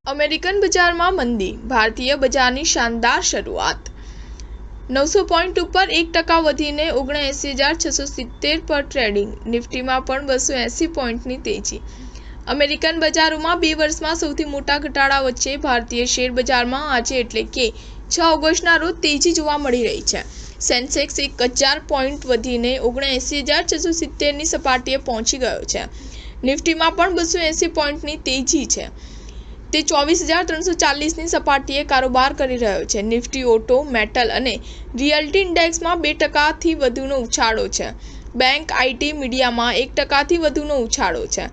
American બજારમાં મંદી, ભારતીય બજારની શાનદાર શરૂઆત। 900 પોઈન્ટ ઉપર 1% વધીને 79,670 પર ટ્રેડિંગ। નિફ્ટીમાં પણ 280 પોઈન્ટની તેજી। અમેરિકન બજારોમાં 2 વર્ષમાં સૌથી મોટા ઘટાડા વચ્ચે ભારતીય શેર બજારમાં આજે એટલે કે 6 ઓગસ્ટના રોજ તેજી જોવા મળી રહી છે। સેન્સેક્સ 1000 પોઈન્ટ વધીને 79,670ની સપાટીએ પહોંચી ગયો છે। નિફ્ટીમાં પણ 280 પોઈન્ટની તેજી છે। તે 24,340ની સપાટીએ કારોબાર કરી રહ્યો છે। નિફ્ટી ઓટો, મેટલ અને રિયલ્ટી ઇન્ડેક્સમાં 2%થી વધુનો ઉછાળો છે। બેંક, આઈટી, મીડિયામાં 1%થી વધુનો ઉછાળો છે।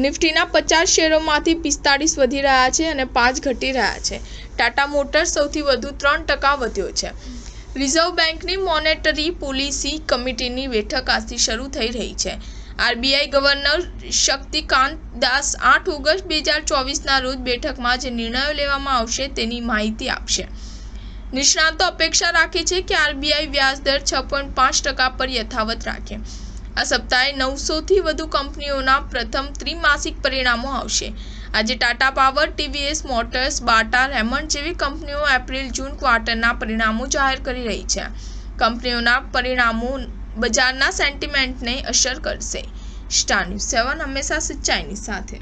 નિફ્ટીના 50 શેરોમાંથી 45 વધી રહ્યા છે અને 5 ઘટી રહ્યા છે। ટાટા મોટર્સ સૌથી વધુ 3% વધ્યો છે। રિઝર્વ બેંકની મોનેટરી પોલિસી કમિટીની બેઠક આજથી શરૂ થઈ રહી છે। RBI governor Shaktikanta Das 8 August 2024ના રોજ બેઠકમાં જે નિર્ણયો લેવામાં આવશે તેની માહિતી આપશે। નિષ્ણાતો અપેક્ષા રાખે છે કે આરબીઆઈ વ્યાજ દર 6.5% પર યથાવત રાખે। આ સપ્તાહે 900થી વધુ કંપનીઓના પ્રથમ ત્રિમાસિક પરિણામો આવશે। આજે Tata power, TVS motors, બાટા, Raymond જેવી કંપનીઓ એપ્રિલ-જૂન ક્વાર્ટરના પરિણામો જાહેર કરી રહી છે। કંપનીઓના પરિણામો બજારના સેન્ટિમેન્ટને અસર કરશે। સ્ટાર ન્યૂઝ 7 હંમેશા સચ્ચાઈની સાથે।